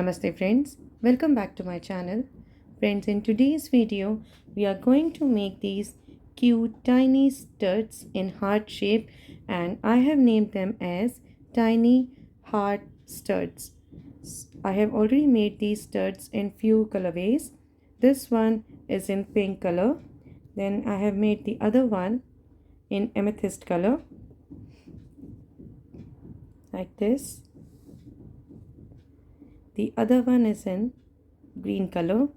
Namaste friends, welcome back to my channel. Friends, in today's video, we are going to make these cute tiny studs in heart shape, and I have named them as tiny heart studs. I have already made these studs in few colorways. This one is in pink color. Then I have made the other one in amethyst color like this. The other one is in green color,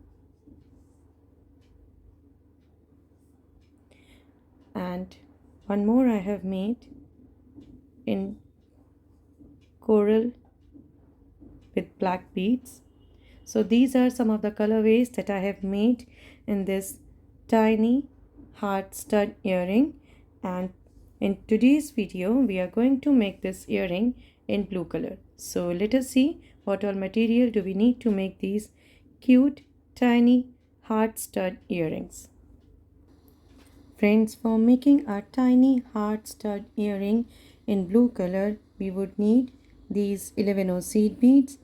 and one more I have made in coral with black beads. So these are some of the colorways that I have made in this tiny heart stud earring, and in today's video we are going to make this earring in blue color. So let us see what all material do we need to make these cute tiny heart stud earrings. Friends, for making a tiny heart stud earring in blue color, we would need these 11 seed beads.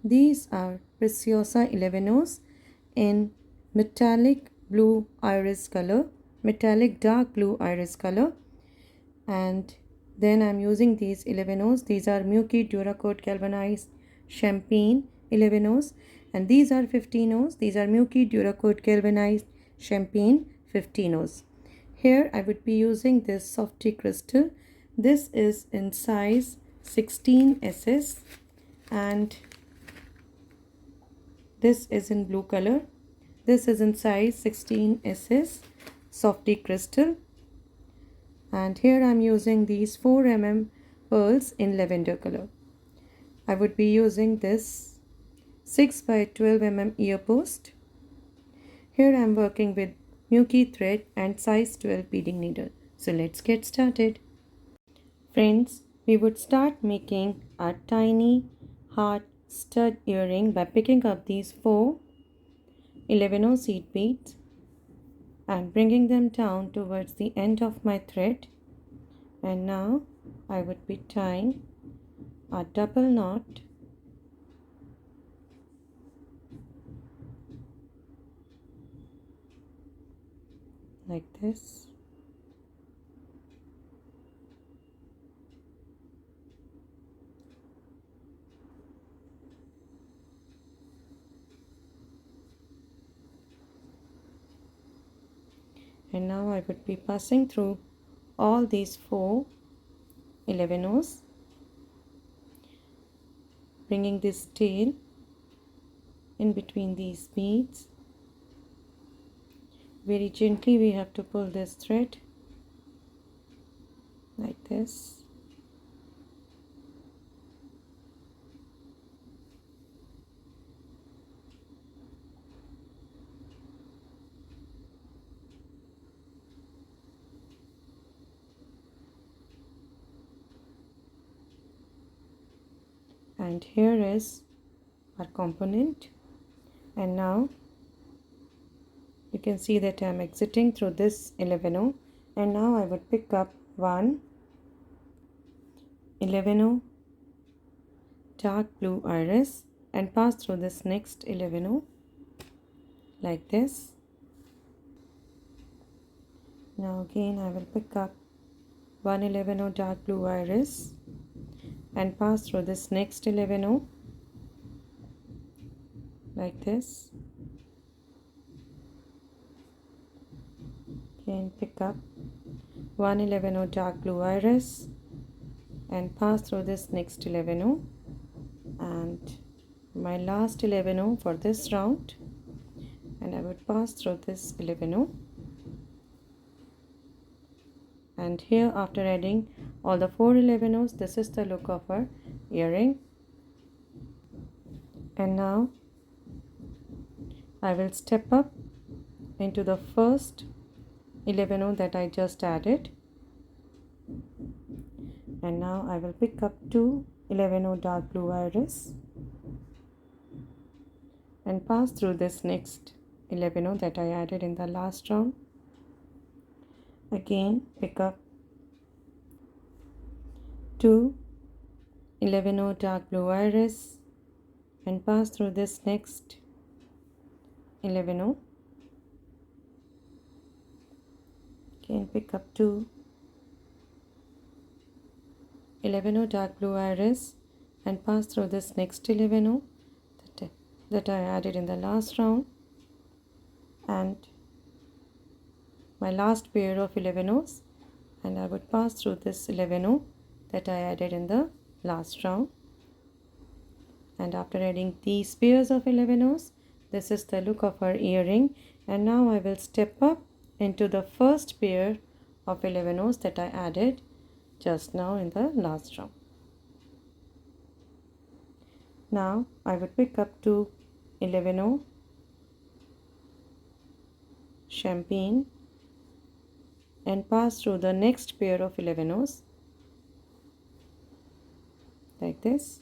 These are Preciosa 11 in metallic blue iris color, metallic dark blue iris color. And then I'm using these 11 These are Miyuki duracoat galvanized champagne 11 and these are 15 These are Miyuki duracoat galvanized champagne 15 Here I would be using this softy crystal. This is in size 16 SS and this is in blue color. This is in size 16 SS softy crystal. And here I am using these 4 pearls in lavender color. I would be using this 6 by 12 ear post. Here I am working with Miyuki thread and size 12 beading needle. So let's get started. Friends, we would start making a tiny heart stud earring by picking up these 4 11 seed beads and bringing them down towards the end of my thread. And now I would be tying a double knot like this. And now I would be passing through all these 4 11 bringing this tail in between these beads. Very gently we have to pull this thread like this. And here is our component, and now you can see that I am exiting through this 11 and now I would pick up 1 11 dark blue iris and pass through this next 11 like this. Now again I will pick up 1 11 dark blue iris and pass through this next 11 like this. Again pick up 1 11 dark blue iris and pass through this next 11 and my last 11 for this round, and I would pass through this 11. And here, after adding all the 4 11s, this is the look of our earring. And now I will step up into the first 11 that I just added, and now I will pick up 2 11 dark blue iris and pass through this next 11 that I added in the last round. Again pick up 2 11 dark blue iris and pass through this next 11O. Again pick up 2 11O dark blue iris and pass through this next 11O that I added in the last round, and my last pair of 11Os, and I would pass through this 11O that I added in the last round. And after adding these pairs of 11Os, this is the look of our earring. And now I will step up into the first pair of 11Os that I added just now in the last round. Now I would pick up 2 11O champagne and pass through the next pair of 11Os like this.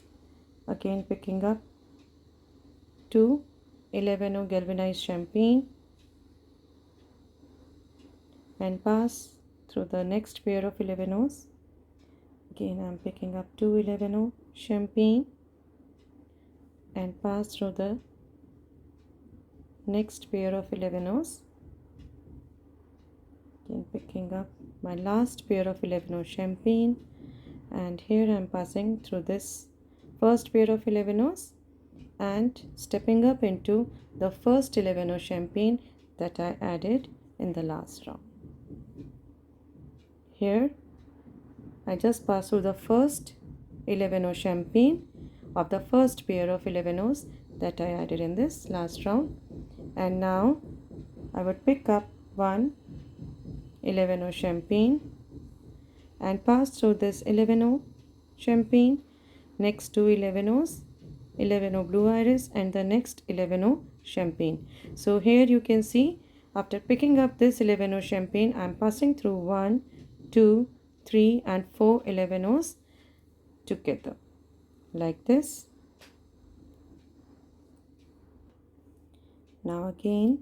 Again picking up 2 11O galvanized champagne and pass through the next pair of 11Os. Again I am picking up 2 11O champagne and pass through the next pair of 11Os. Again picking up my last pair of 11O champagne, and here I am passing through this first pair of 11Os and stepping up into the first 11O champagne that I added in the last round. Here I just pass through the first 11O champagne of the first pair of 11Os that I added in this last round, and now I would pick up 1 11O champagne and pass through this 11O champagne, next 2 11Os, 11O blue iris, and the next 11O champagne. So here you can see after picking up this 11O champagne, I am passing through 1, 2, 3 and 4 11Os together like this. Now again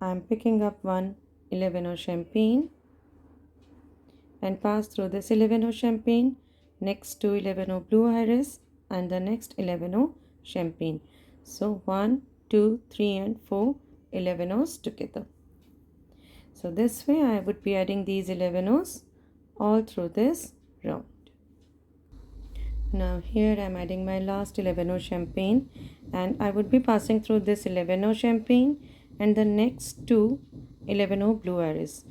I am picking up 1 11O champagne and pass through this 11O champagne, next to 11O blue iris, and the next 11O champagne. So 1, 2, 3 and 4 11Os together. So this way I would be adding these 11Os all through this round. Now here I am adding my last 11O champagne, and I would be passing through this 11O champagne and the next 2 11O blue iris.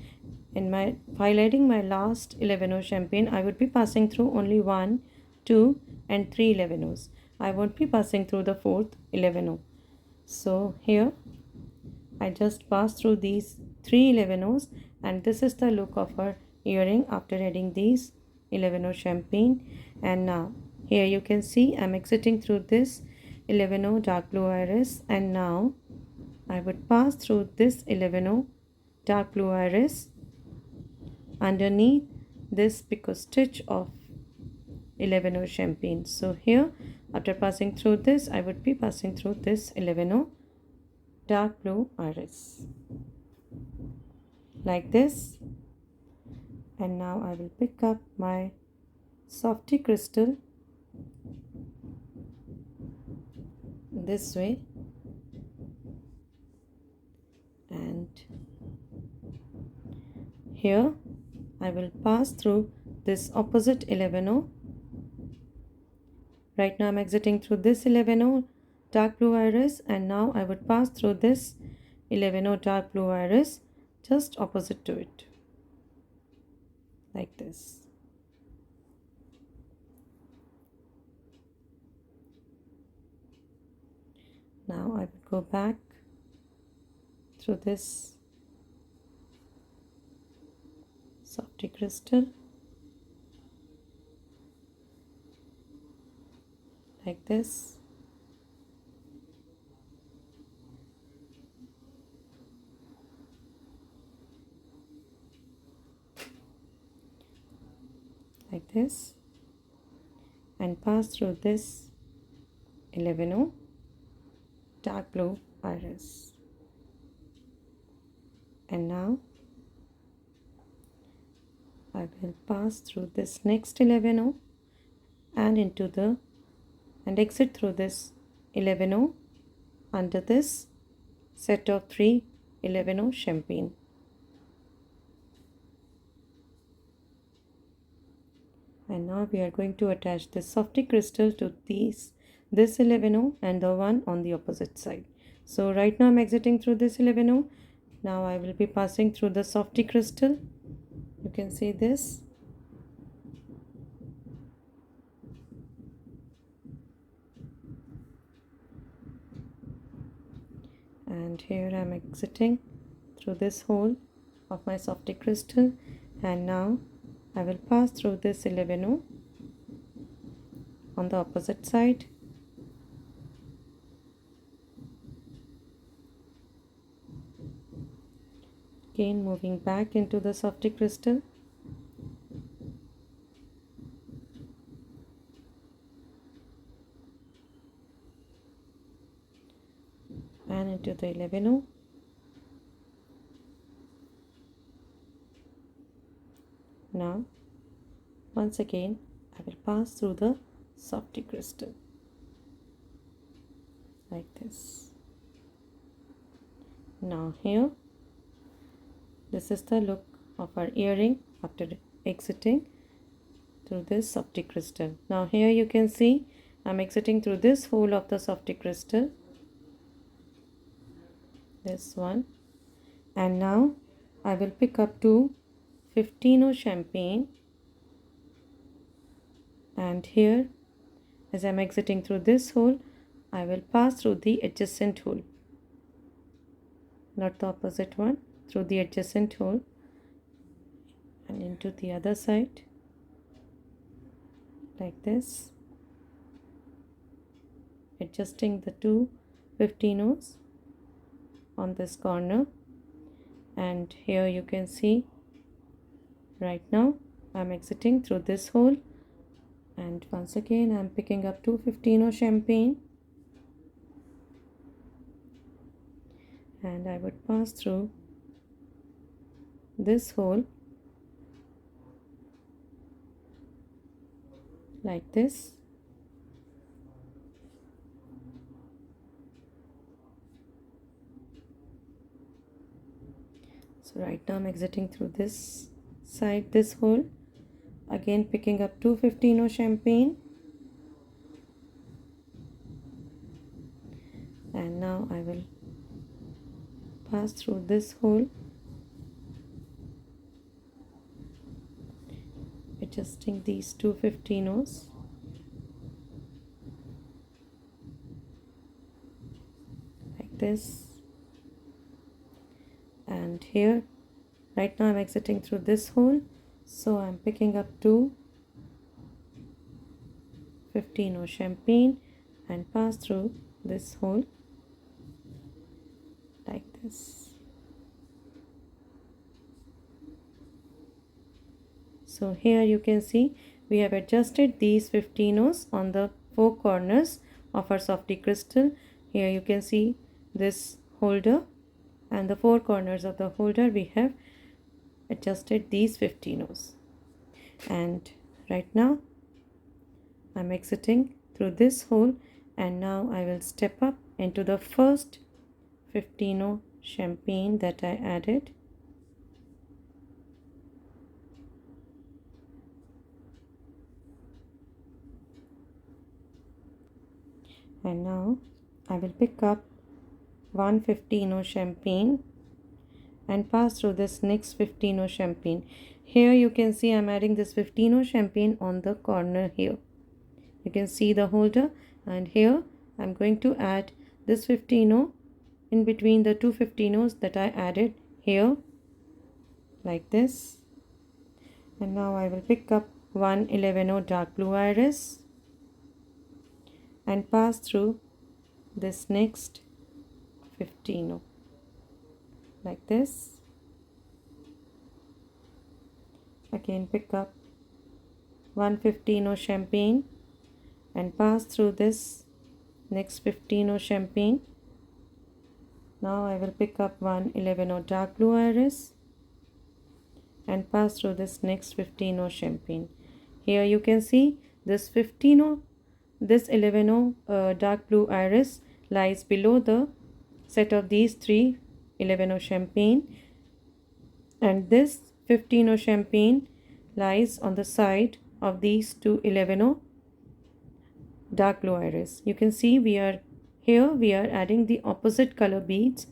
While adding my last 11O champagne, I would be passing through only 1, 2 and 3 11Os. I won't be passing through the fourth 11O. So here I just pass through these 3 11Os, and this is the look of our earring after adding these 11O champagne. And now here you can see I'm exiting through this 11O dark blue iris, and now I would pass through this 11O dark blue iris underneath this picot stitch of 11O champagne. So here after passing through this, I would be passing through this 11O dark blue iris like this. And now I will pick up my softy crystal this way, and here I will pass through this opposite 11O. Right now I'm exiting through this 11O dark blue iris, and now I would pass through this 11O dark blue iris just opposite to it like this. Now I would go back through this softy crystal like this. Like this, and pass through this 11O dark blue iris. And now I will pass through this next 11O and into the and exit through this 11O under this set of 3 11O champagne. And now we are going to attach this softy crystal to this 11O and the one on the opposite side. So right now I'm exiting through this 11O. Now I will be passing through the softy crystal. You can see this. And here I'm exiting through this hole of my softy crystal, and now I will pass through this 11O on the opposite side. Again moving back into the softy crystal. And into the 11O. Now once again I will pass through the softy crystal like this. Now here, this is the look of our earring after exiting through this softy crystal. Now here you can see I'm exiting through this hole of the softy crystal, this one, and now I will pick up two 15O champagne, and here as I'm exiting through this hole I will pass through the adjacent hole, not the opposite one, through the adjacent hole and into the other side like this, adjusting the two 15Os on this corner. And here you can see right now I'm exiting through this hole, and once again I'm picking up two 15O champagne, and I would pass through this hole like this. So right now I'm exiting through this side, this hole, again picking up two 15O champagne, and now I will pass through this hole, adjusting these two 15Os like this. And here right now I'm exiting through this hole, so I'm picking up two 15O champagne and pass through this hole like this. So here you can see we have adjusted these 15Os on the four corners of our softy crystal. Here you can see this holder, and the four corners of the holder we have adjusted these 15Os. And right now I'm exiting through this hole, and now I will step up into the first 15O champagne that I added. And now I will pick up one 15O champagne and pass through this next 15O champagne. Here you can see I'm adding this 15O champagne on the corner here. You can see the holder, and here I'm going to add this 15O in between the two 15Os that I added here like this. And now I will pick up one 11O dark blue iris and pass through this next 15O like this. Again pick up one 15O champagne and pass through this next 15O champagne. Now I will pick up one 11O dark blue iris and pass through this next 15O champagne. Here you can see this 15O this 11 dark blue iris lies below the set of these three 11 champagne, and this 15 champagne lies on the side of these two 11 dark blue iris. You can see we are adding the opposite color beads.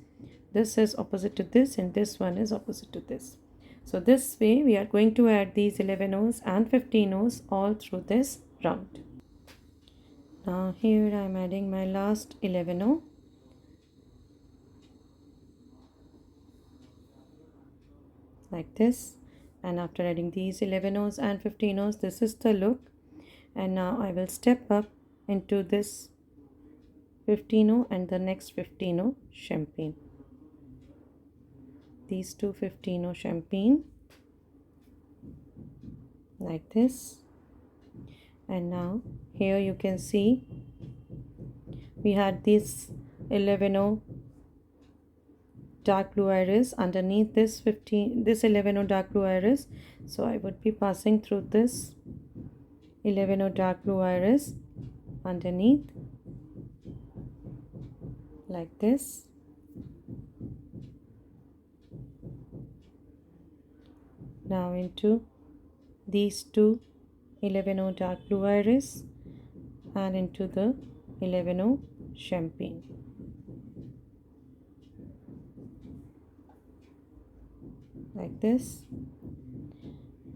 This is opposite to this and this one is opposite to this. So this way we are going to add these 11 and 15 all through this round. Now here I am adding my last 11 like this, and after adding these 11 and 15 this is the look. And now I will step up into this 15 and the next 15 champagne, these two 15 champagne like this. And now here you can see we had this 11 dark blue iris underneath this 11 dark blue iris. So I would be passing through this 11 dark blue iris underneath like this. Now into these two 11 dark blue iris and into the 11 champagne. Like this,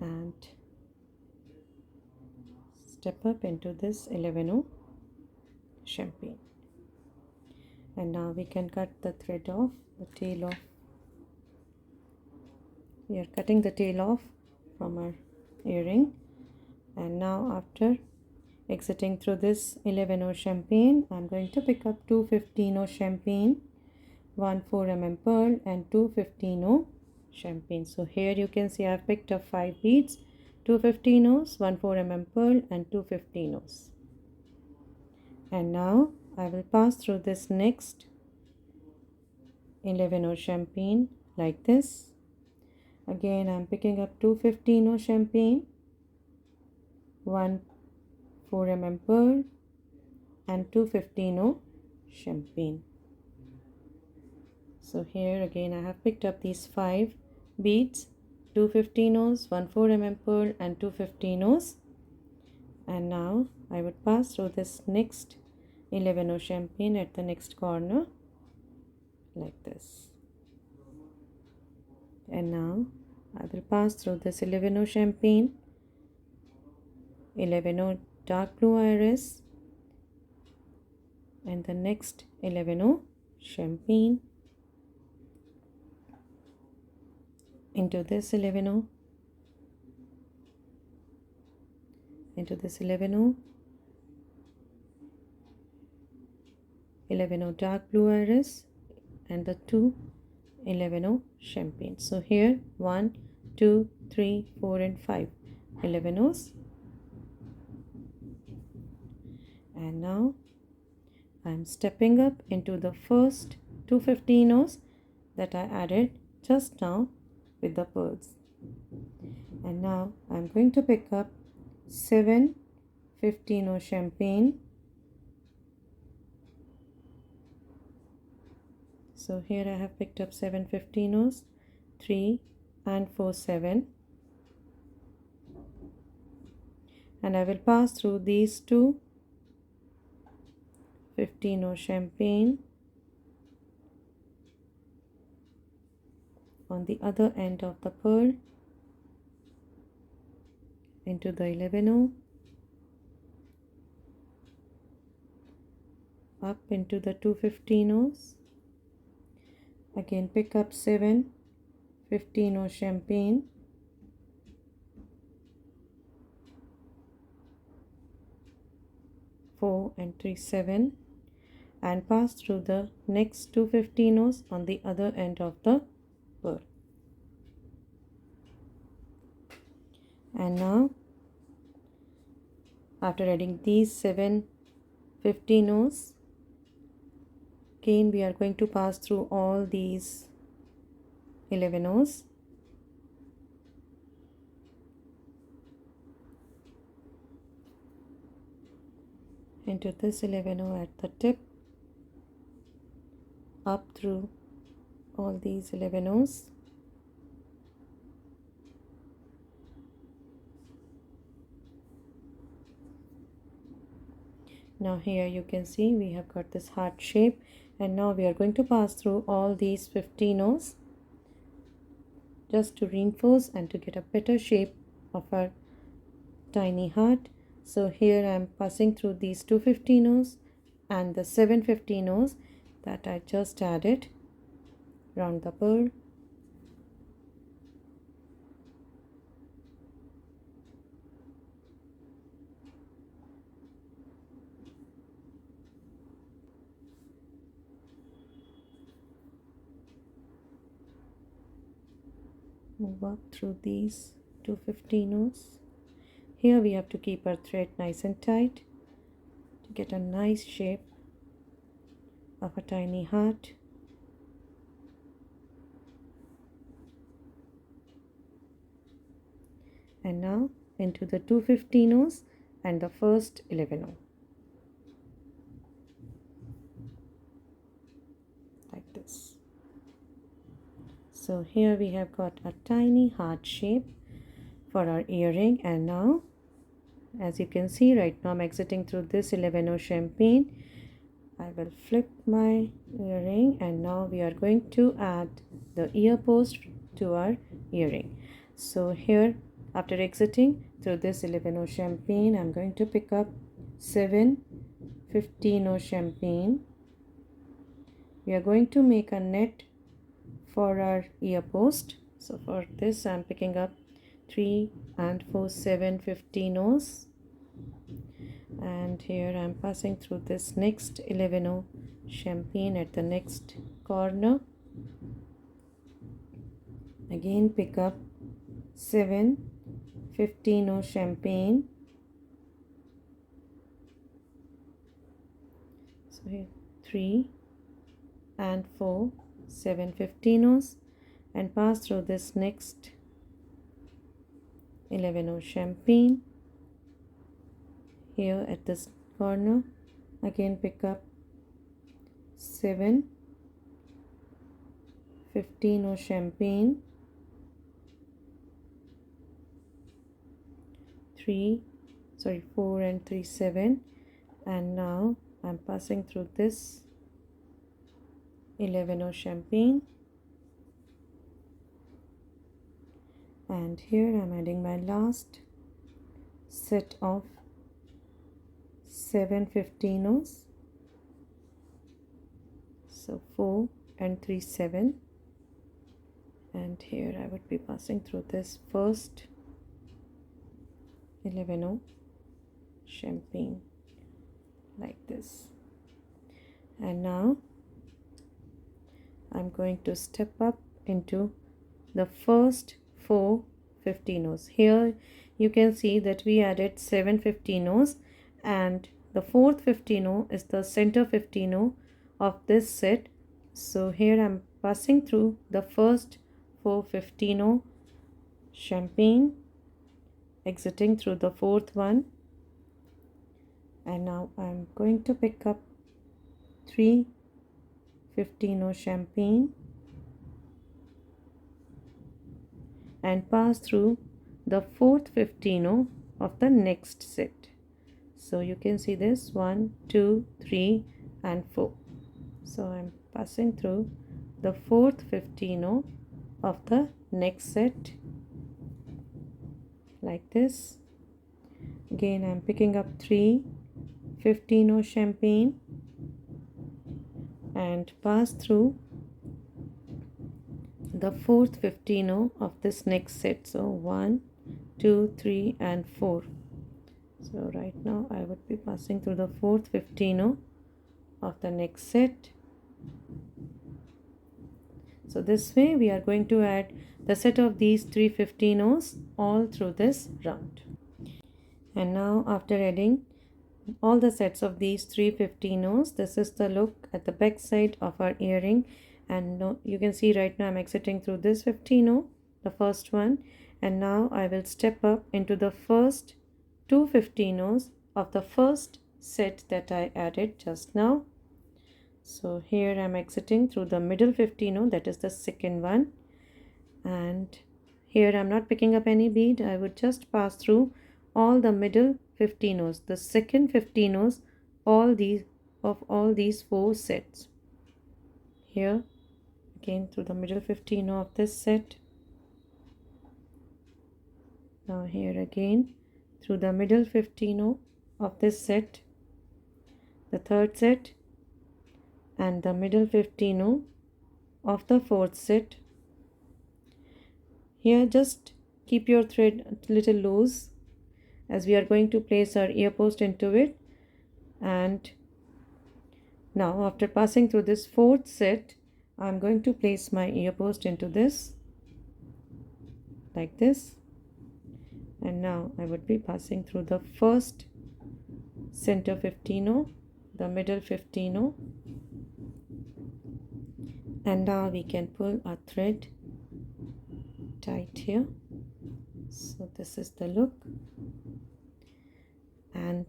and step up into this 11 champagne. And now we can cut the thread off, the tail off. We are cutting the tail off from our earring. And now after exiting through this 11 champagne, I'm going to pick up two 15 champagne, one 4 pearl and two 15 champagne. So here you can see I've picked up 5 beads, two 15 one 4 pearl and two 15 And now I will pass through this next 11 champagne like this. Again I'm picking up two 15 champagne, one 4 pearl and two 15 champagne. So here again I have picked up these 5 beads, two 15 one 4 pearl and two 15 And now I would pass through this next 11 champagne at the next corner like this. And now I will pass through this 11 champagne, 11 dark blue iris and the next 11 champagne into this 11 into this 11 dark blue iris and the two 11 champagne. So here 1 2 3 4 and 5 11s. And now I'm stepping up into the first two 15s that I added just now with the pearls. And now I'm going to pick up 7 15 champagne. So here I have picked up 7 15s, 3 and 4 7, and I will pass through these two 15 champagne on the other end of the pearl into the 11 up into the two 15s. Again pick up 7 15 champagne, four and 3 7, and pass through the next two 15s on the other end of the pearl. And now after adding these 7 15s, again we are going to pass through all these 11s into this 11 at the tip, up through all these 11. Now here you can see we have got this heart shape, and now we are going to pass through all these 15 just to reinforce and to get a better shape of our tiny heart. So here I am passing through these 2 15 and the 7 15 that I just added round the pearl. Move up through these 2 15. Here we have to keep our thread nice and tight to get a nice shape of a tiny heart. And now into the 2 15 and the first 11 like this. So here we have got a tiny heart shape for our earring, and now as you can see right now I'm exiting through this 11 champagne. I will flip my earring, and now we are going to add the ear post to our earring. So here after exiting through this 11 champagne, I'm going to pick up 7 15 champagne. We are going to make a net for our ear post. So for this I'm picking up 3 and 4 7 15, and here I'm passing through this next 11 champagne at the next corner. Again pick up 7 15 champagne. So here 3 and 4 7 15, and pass through this next 11 champagne. Here at this corner again pick up 7 15 champagne, 4 and 3 7, and now I'm passing through this 11 champagne, and here I'm adding my last set of 7 15, so 4 and 3 7, and here I would be passing through this first 11 champagne like this. And now I'm going to step up into the first 4 15. Here you can see that we added 7 15, and the fourth 15 is the center 15 of this set. So here I'm passing through the first 4 15 champagne, exiting through the fourth one, and now I'm going to pick up 3 15 champagne and pass through the fourth 15 of the next set. So you can see this 1 2 3 and 4. So I'm passing through the fourth 15 of the next set like this. Again I'm picking up 3 15 champagne and pass through the fourth 15 of this next set. So 1 2 3 and 4. So right now I would be passing through the fourth 15 of the next set. So this way we are going to add the set of these 3 15s all through this round. And now after adding all the sets of these 3 15s, this is the look at the back side of our earring. And you can see right now I'm exiting through this 15, the first one, and now I will step up into the first 2 15s of the first set that I added just now. So here I'm exiting through the middle 15 that is the second one, and here I'm not picking up any bead. I would just pass through all the middle 15 the second 15 all these four sets. Here again through the middle 15 of this set. Now here again through the middle 15 of this set, the third set, and the middle 15 of the fourth set. Here just keep your thread a little loose as we are going to place our ear post into it. And now after passing through this fourth set, I'm going to place my ear post into this like this, and now I would be passing through the first center 15, the middle 15, and now we can pull our thread tight here. So this is the look, and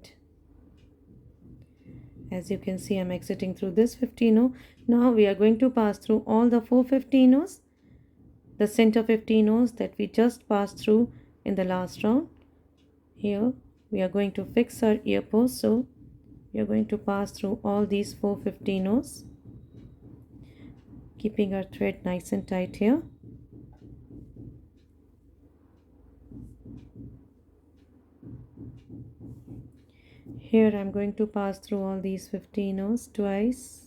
as you can see I'm exiting through this 15. Now we are going to pass through all the four 15s, the center 15s that we just passed through in the last round. Here we are going to fix our ear post, so we are going to pass through all these four 15s, keeping our thread nice and tight here. Here I'm going to pass through all these 15s twice.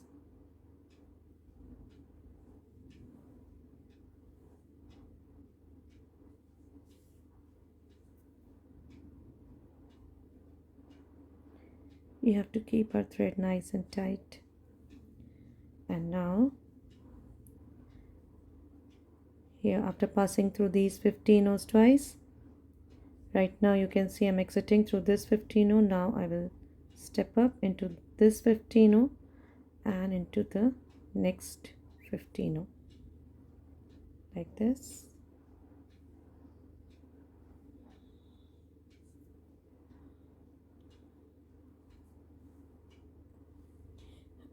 We have to keep our thread nice and tight. And now here after passing through these 15s twice, right now you can see I'm exiting through this 15. Now I will step up into this 15 and into the next 15 like this.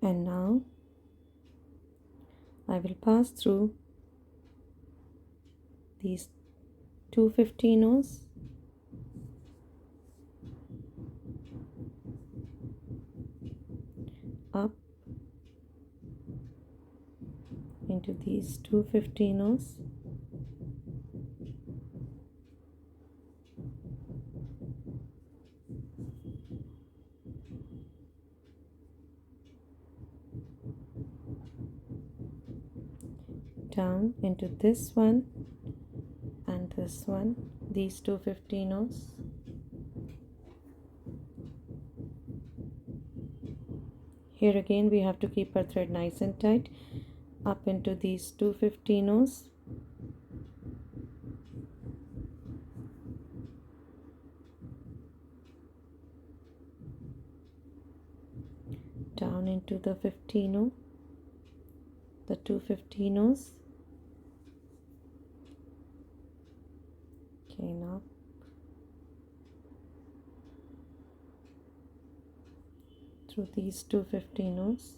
And now I will pass through these two 15s up into these two 15s, down into this one and this one, these two 15s, here again we have to keep our thread nice and tight, up into these two 15s, down into the 15, the two 15s, again up, through these two 15s,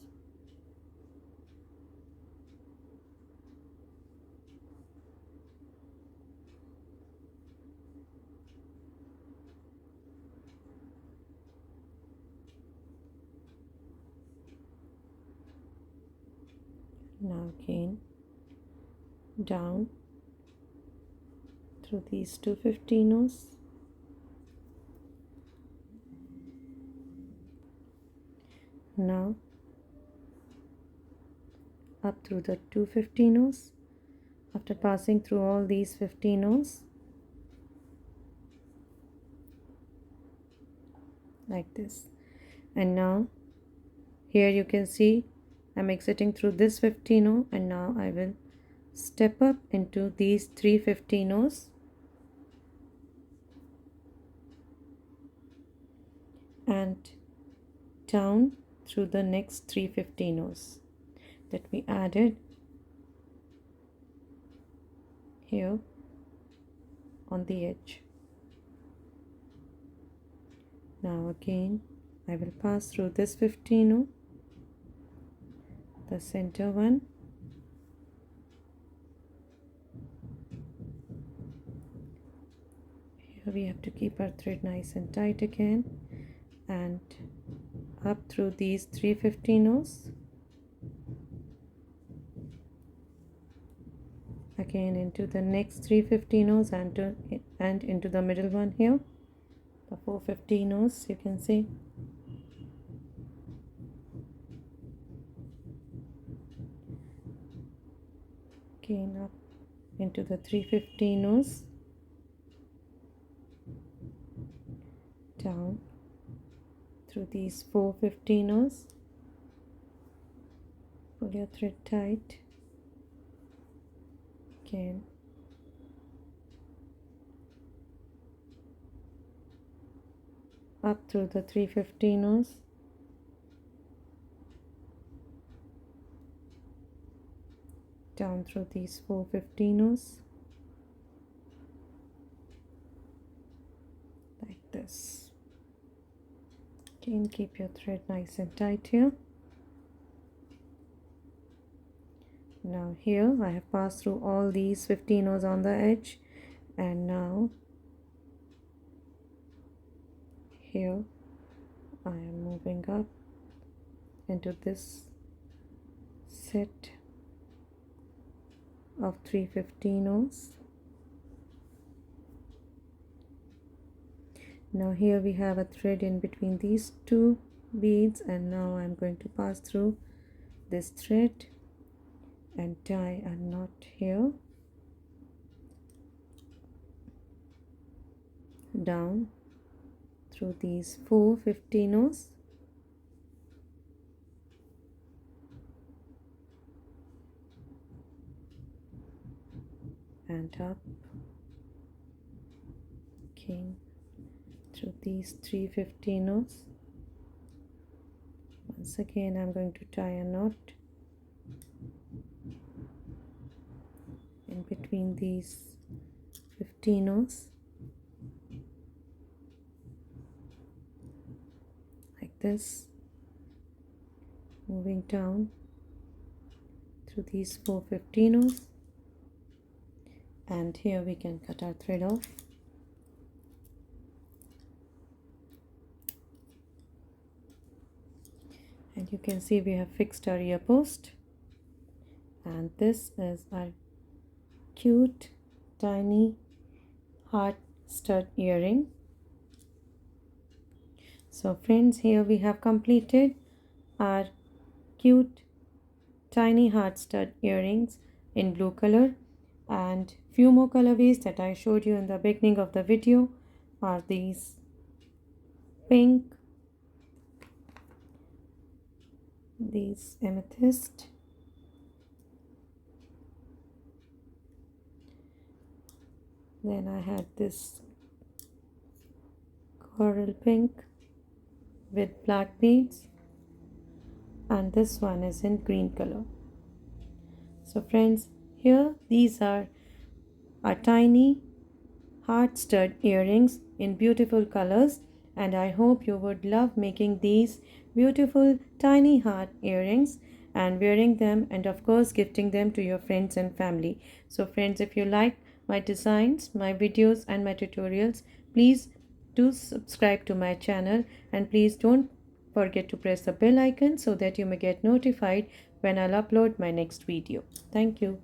now again down through these two 15s, now up through the two 15s after passing through all these 15s like this. And now here you can see I'm exiting through this 15, and now I will step up into these three 15s and down through the next three 15s that we added here on the edge. Now again I will pass through this 15, the center one, here we have to keep our thread nice and tight again, and up through these 3/15, again into the next 3/15 and into the middle one here, the 4/15, you can see. Again up into the 3/15, down through these 4/15, pull your thread tight, again up through the 3/15, down through these 4/15, like this. Again, keep your thread nice and tight here. Now here I have passed through all these 15s on the edge, and now here I am moving up into this set of 3/15s. Now here we have a thread in between these two beads, and now I'm going to pass through this thread and tie a knot here, down through these 4/15s, and up again through these 3/15s. Once again I'm going to tie a knot in between these 15s, like this, moving down through these 4/15s, and here we can cut our thread off. And you can see we have fixed our ear post, and this is our cute tiny heart stud earring. So friends, here we have completed our cute tiny heart stud earrings in blue color, and few more colorways that I showed you in the beginning of the video are these pink, these amethyst, then I had this coral pink with black beads, and this one is in green color. So friends, here these are our tiny heart stud earrings in beautiful colors, and I hope you would love making these beautiful tiny heart earrings and wearing them, and of course gifting them to your friends and family. So friends, if you like my designs, my videos and my tutorials, please do subscribe to my channel, and please don't forget to press the bell icon so that you may get notified when I'll upload my next video. Thank you.